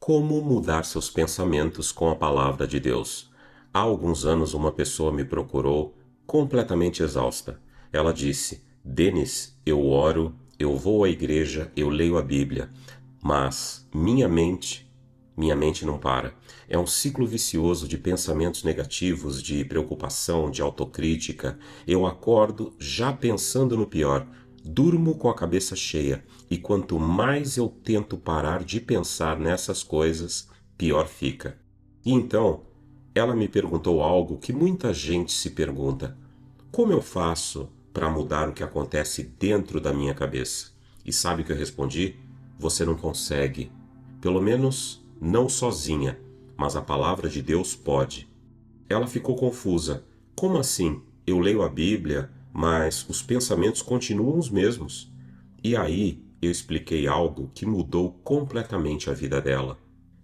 Como mudar seus pensamentos com a palavra de Deus? Há alguns anos uma pessoa me procurou completamente exausta. Ela disse: Denis, eu oro, eu vou à igreja, eu leio a Bíblia, mas minha mente não para. É um ciclo vicioso de pensamentos negativos, de preocupação, de autocrítica. Eu acordo já pensando no pior. Durmo com a cabeça cheia, e quanto mais eu tento parar de pensar nessas coisas, pior fica. E então, ela me perguntou algo que muita gente se pergunta: como eu faço para mudar o que acontece dentro da minha cabeça? E sabe o que eu respondi? Você não consegue. Pelo menos não sozinha, mas a palavra de Deus pode. Ela ficou confusa. Como assim? Eu leio a Bíblia, mas os pensamentos continuam os mesmos. E aí eu expliquei algo que mudou completamente a vida dela.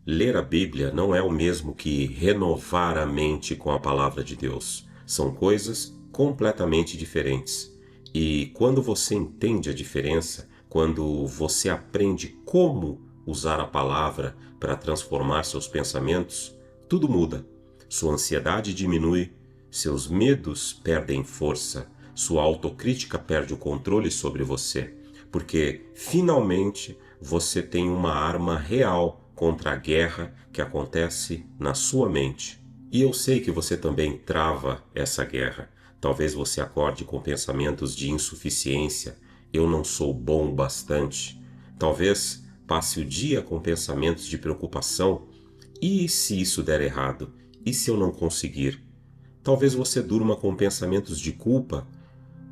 Ler a Bíblia não é o mesmo que renovar a mente com a palavra de Deus. São coisas completamente diferentes. E quando você entende a diferença, quando você aprende como usar a palavra para transformar seus pensamentos, tudo muda. Sua ansiedade diminui, seus medos perdem força, sua autocrítica perde o controle sobre você, porque finalmente você tem uma arma real contra a guerra que acontece na sua mente. E eu sei que você também trava essa guerra. Talvez você acorde com pensamentos de insuficiência, eu não sou bom o bastante. Talvez passe o dia com pensamentos de preocupação. E se isso der errado? E se eu não conseguir? Talvez você durma com pensamentos de culpa.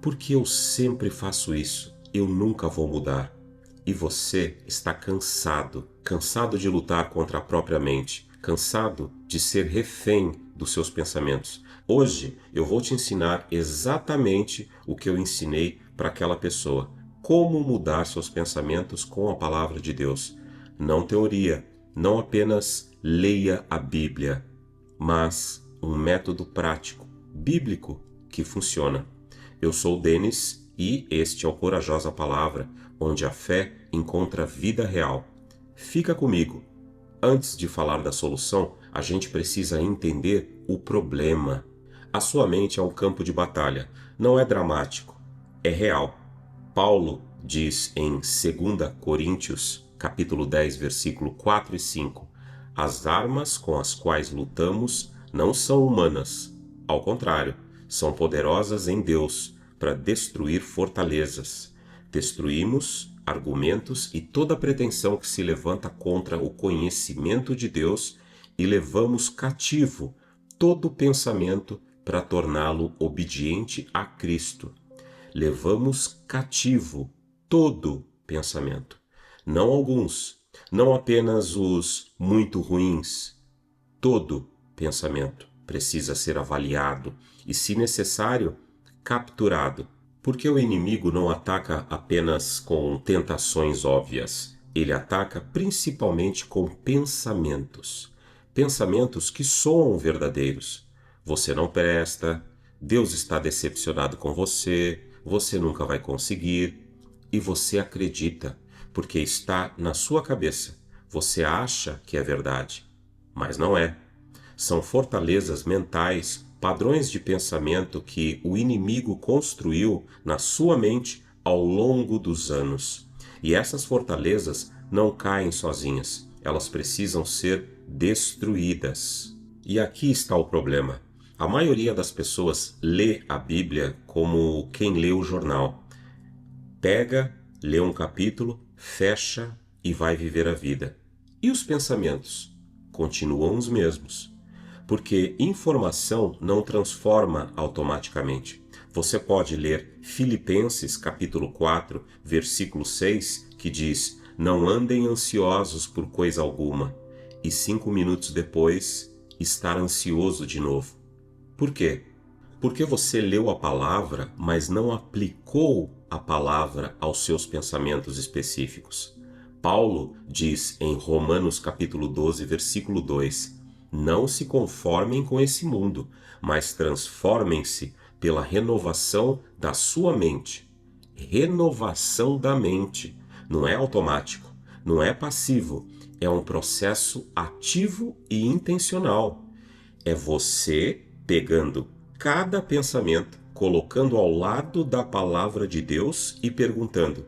Por que eu sempre faço isso? Eu nunca vou mudar. E você está cansado de lutar contra a própria mente, cansado de ser refém dos seus pensamentos. Hoje eu vou te ensinar exatamente o que eu ensinei para aquela pessoa. Como mudar seus pensamentos com a palavra de Deus. Não teoria, não apenas leia a Bíblia, mas um método prático, bíblico, que funciona. Eu sou o Denis e este é o Corajosa Palavra, onde a fé encontra vida real. Fica comigo. Antes de falar da solução, a gente precisa entender o problema. A sua mente é um campo de batalha. Não é dramático, é real. Paulo diz em 2 Coríntios, capítulo 10, versículo 4 e 5, as armas com as quais lutamos não são humanas. Ao contrário, são poderosas em Deus para destruir fortalezas. Destruímos argumentos e toda pretensão que se levanta contra o conhecimento de Deus e levamos cativo todo pensamento para torná-lo obediente a Cristo. Levamos cativo todo pensamento, não alguns, não apenas os muito ruins. Todo pensamento precisa ser avaliado e, se necessário, capturado, porque o inimigo não ataca apenas com tentações óbvias, ele ataca principalmente com pensamentos. Pensamentos que soam verdadeiros. Você não presta, Deus está decepcionado com você, você nunca vai conseguir, e você acredita, porque está na sua cabeça. Você acha que é verdade, mas não é. São fortalezas mentais, padrões de pensamento que o inimigo construiu na sua mente ao longo dos anos. E essas fortalezas não caem sozinhas, elas precisam ser destruídas. E aqui está o problema. A maioria das pessoas lê a Bíblia como quem lê o jornal. Pega, lê um capítulo, fecha e vai viver a vida. E os pensamentos? Continuam os mesmos. Porque informação não transforma automaticamente. Você pode ler Filipenses capítulo 4, versículo 6, que diz: não andem ansiosos por coisa alguma, e 5 minutos depois estar ansioso de novo. Por quê? Porque você leu a palavra, mas não aplicou a palavra aos seus pensamentos específicos. Paulo diz em Romanos capítulo 12, versículo 2, não se conformem com esse mundo, mas transformem-se pela renovação da sua mente. Renovação da mente. Não é automático, não é passivo. É um processo ativo e intencional. É você pegando cada pensamento, colocando ao lado da palavra de Deus e perguntando: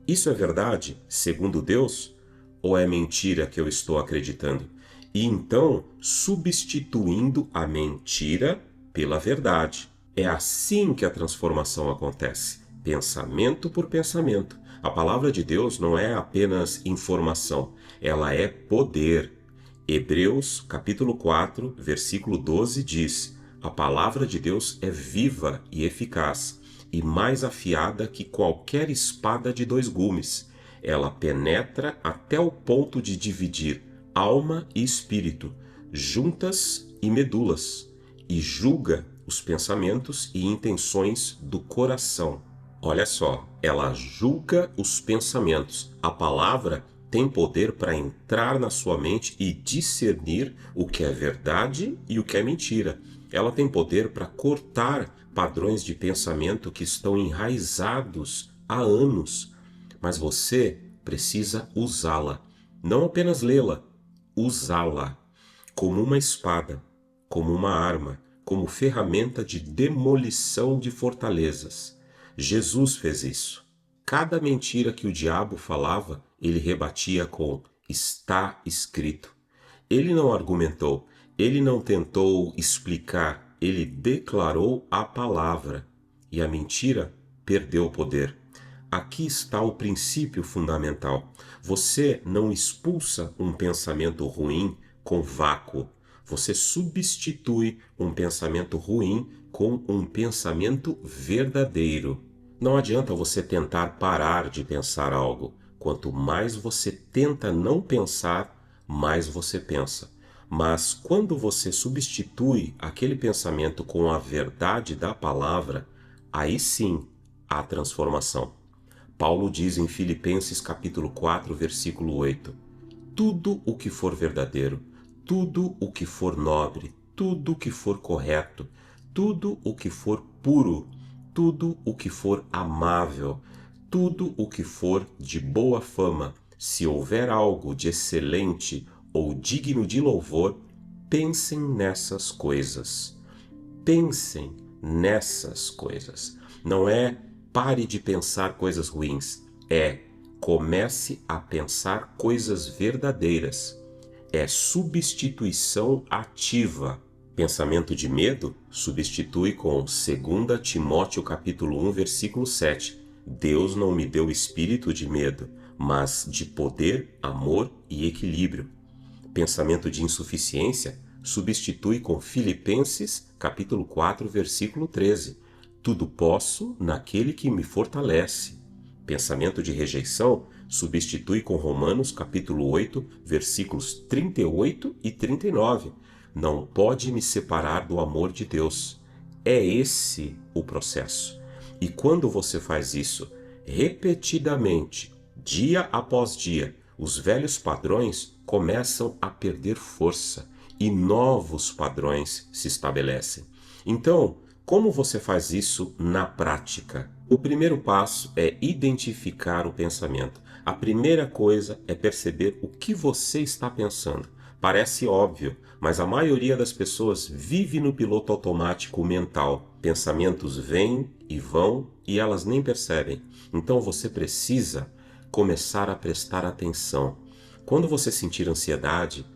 isso é verdade, segundo Deus? Ou é mentira que eu estou acreditando? E então, substituindo a mentira pela verdade. É assim que a transformação acontece, pensamento por pensamento. A palavra de Deus não é apenas informação, ela é poder. Hebreus capítulo 4, versículo 12 diz: a palavra de Deus é viva e eficaz, e mais afiada que qualquer espada de dois gumes. Ela penetra até o ponto de dividir alma e espírito, juntas e medulas, e julga os pensamentos e intenções do coração. Olha só, ela julga os pensamentos. A palavra tem poder para entrar na sua mente e discernir o que é verdade e o que é mentira. Ela tem poder para cortar padrões de pensamento que estão enraizados há anos. Mas você precisa usá-la. Não apenas lê-la, usá-la como uma espada, como uma arma, como ferramenta de demolição de fortalezas. Jesus fez isso. Cada mentira que o diabo falava, ele rebatia com "está escrito". Ele não argumentou, ele não tentou explicar, ele declarou a palavra. E a mentira perdeu o poder. Aqui está o princípio fundamental. Você não expulsa um pensamento ruim com vácuo. Você substitui um pensamento ruim com um pensamento verdadeiro. Não adianta você tentar parar de pensar algo. Quanto mais você tenta não pensar, mais você pensa. Mas quando você substitui aquele pensamento com a verdade da palavra, aí sim há transformação. Paulo diz em Filipenses capítulo 4, versículo 8: tudo o que for verdadeiro, tudo o que for nobre, tudo o que for correto, tudo o que for puro, tudo o que for amável, tudo o que for de boa fama, se houver algo de excelente ou digno de louvor, pensem nessas coisas. Pensem nessas coisas. Não é pare de pensar coisas ruins, é comece a pensar coisas verdadeiras. É substituição ativa. Pensamento de medo substitui com 2 Timóteo capítulo 1, versículo 7. Deus não me deu espírito de medo, mas de poder, amor e equilíbrio. Pensamento de insuficiência substitui com Filipenses capítulo 4, versículo 13. Tudo posso naquele que me fortalece. Pensamento de rejeição substitui com Romanos capítulo 8, versículos 38 e 39. Não pode me separar do amor de Deus. É esse o processo. E quando você faz isso repetidamente, dia após dia, os velhos padrões começam a perder força e novos padrões se estabelecem. Então, como você faz isso na prática? O primeiro passo é identificar o pensamento. A primeira coisa é perceber o que você está pensando. Parece óbvio, mas a maioria das pessoas vive no piloto automático mental. Pensamentos vêm e vão e elas nem percebem. Então você precisa começar a prestar atenção. Quando você sentir ansiedade,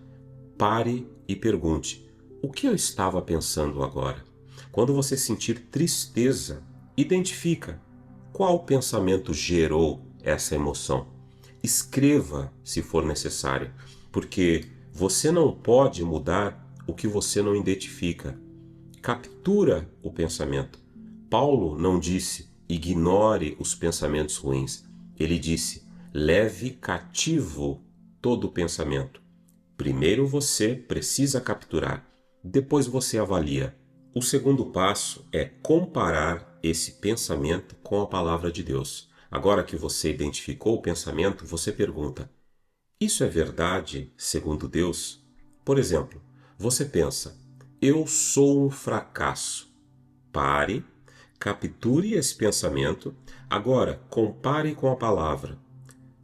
pare e pergunte: o que eu estava pensando agora? Quando você sentir tristeza, identifica qual pensamento gerou essa emoção. Escreva se for necessário, porque você não pode mudar o que você não identifica. Captura o pensamento. Paulo não disse ignore os pensamentos ruins. Ele disse leve cativo todo pensamento. Primeiro você precisa capturar, depois você avalia. O segundo passo é comparar esse pensamento com a palavra de Deus. Agora que você identificou o pensamento, você pergunta: isso é verdade segundo Deus? Por exemplo, você pensa: eu sou um fracasso. Pare, capture esse pensamento, agora compare com a palavra.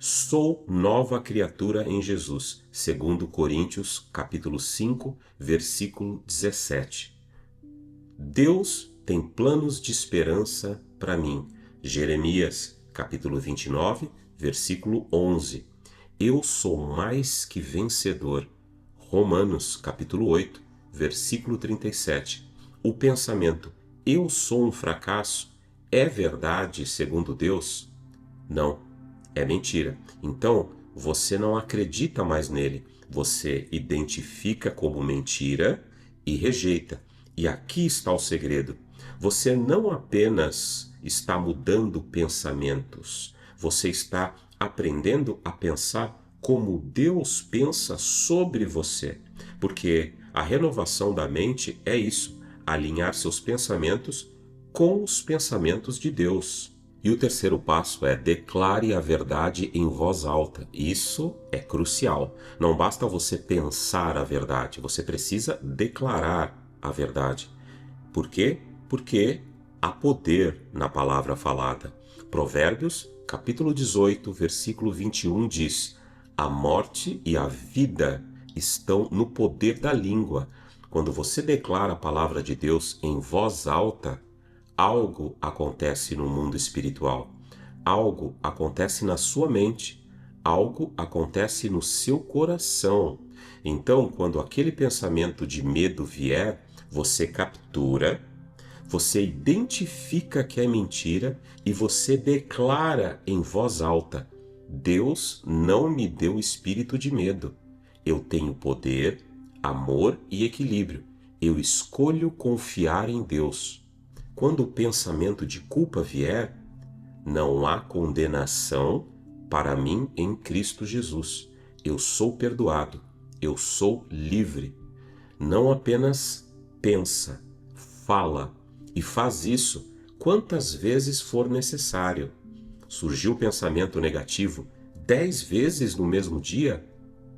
Sou nova criatura em Jesus, segundo Coríntios, capítulo 5, versículo 17. Deus tem planos de esperança para mim. Jeremias, capítulo 29, versículo 11. Eu sou mais que vencedor. Romanos, capítulo 8, versículo 37. O pensamento, eu sou um fracasso, é verdade segundo Deus? Não, é mentira. Então, você não acredita mais nele. Você identifica como mentira e rejeita. E aqui está o segredo. Você não apenas está mudando pensamentos, você está aprendendo a pensar como Deus pensa sobre você. Porque a renovação da mente é isso, alinhar seus pensamentos com os pensamentos de Deus. E o terceiro passo é declare a verdade em voz alta. Isso é crucial. Não basta você pensar a verdade, você precisa declarar a verdade. Por quê? Porque há poder na palavra falada. Provérbios, capítulo 18, versículo 21 diz: a morte e a vida estão no poder da língua. Quando você declara a palavra de Deus em voz alta, algo acontece no mundo espiritual, algo acontece na sua mente, algo acontece no seu coração. Então, quando aquele pensamento de medo vier, você captura, você identifica que é mentira e você declara em voz alta: Deus não me deu espírito de medo. Eu tenho poder, amor e equilíbrio. Eu escolho confiar em Deus. Quando o pensamento de culpa vier, não há condenação para mim em Cristo Jesus. Eu sou perdoado, eu sou livre. Não apenas pensa, fala e faz isso quantas vezes for necessário. Surgiu o pensamento negativo 10 vezes no mesmo dia?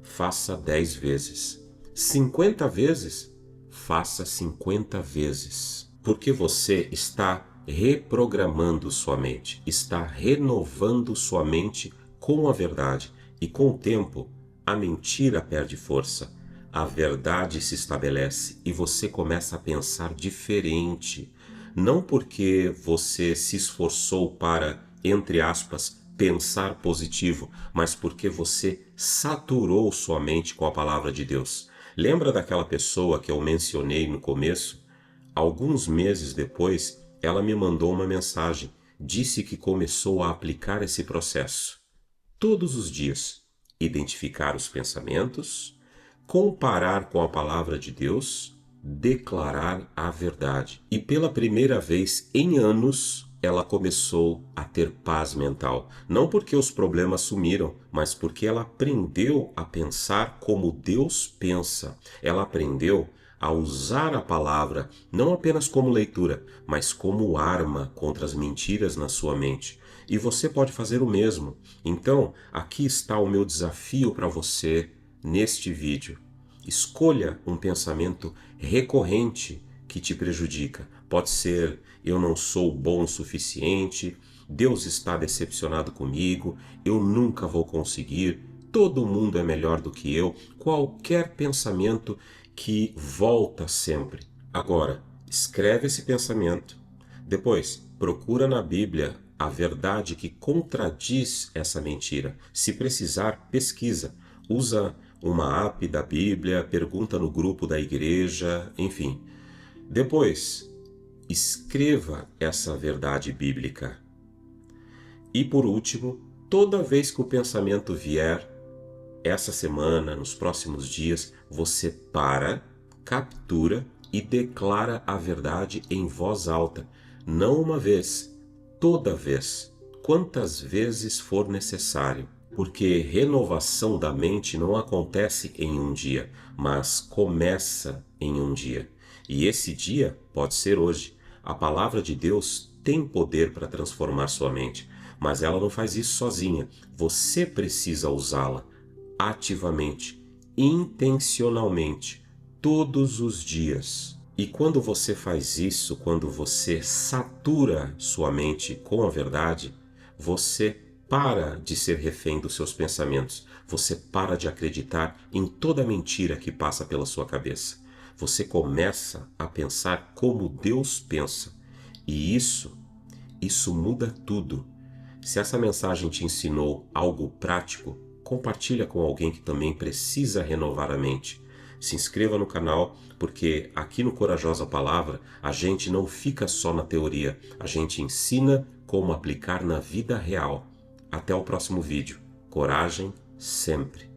Faça 10 vezes. 50 vezes? Faça 50 vezes. Porque você está reprogramando sua mente, está renovando sua mente com a verdade. E com o tempo, a mentira perde força, a verdade se estabelece e você começa a pensar diferente. Não porque você se esforçou para, entre aspas, pensar positivo, mas porque você saturou sua mente com a palavra de Deus. Lembra daquela pessoa que eu mencionei no começo? Alguns meses depois, ela me mandou uma mensagem. Disse que começou a aplicar esse processo. Todos os dias, identificar os pensamentos, comparar com a palavra de Deus, declarar a verdade. E pela primeira vez em anos, ela começou a ter paz mental. Não porque os problemas sumiram, mas porque ela aprendeu a pensar como Deus pensa. Ela aprendeu a usar a palavra não apenas como leitura, mas como arma contra as mentiras na sua mente. E você pode fazer o mesmo. Então, aqui está o meu desafio para você neste vídeo. Escolha um pensamento recorrente que te prejudica. Pode ser: eu não sou bom o suficiente, Deus está decepcionado comigo, eu nunca vou conseguir, todo mundo é melhor do que eu. Qualquer pensamento que volta sempre. Agora, escreve esse pensamento. Depois, procura na Bíblia a verdade que contradiz essa mentira. Se precisar, pesquisa. Usa uma app da Bíblia, pergunta no grupo da igreja, enfim. Depois, escreva essa verdade bíblica. E por último, toda vez que o pensamento vier, essa semana, nos próximos dias, você para, captura e declara a verdade em voz alta. Não uma vez, toda vez, quantas vezes for necessário. Porque renovação da mente não acontece em um dia, mas começa em um dia. E esse dia pode ser hoje. A palavra de Deus tem poder para transformar sua mente, mas ela não faz isso sozinha. Você precisa usá-la ativamente, intencionalmente, todos os dias. E quando você faz isso, quando você satura sua mente com a verdade, você para de ser refém dos seus pensamentos. Você para de acreditar em toda mentira que passa pela sua cabeça. Você começa a pensar como Deus pensa. E isso muda tudo. Se essa mensagem te ensinou algo prático, compartilha com alguém que também precisa renovar a mente. Se inscreva no canal, porque aqui no Corajosa Palavra a gente não fica só na teoria, a gente ensina como aplicar na vida real. Até o próximo vídeo. Coragem sempre!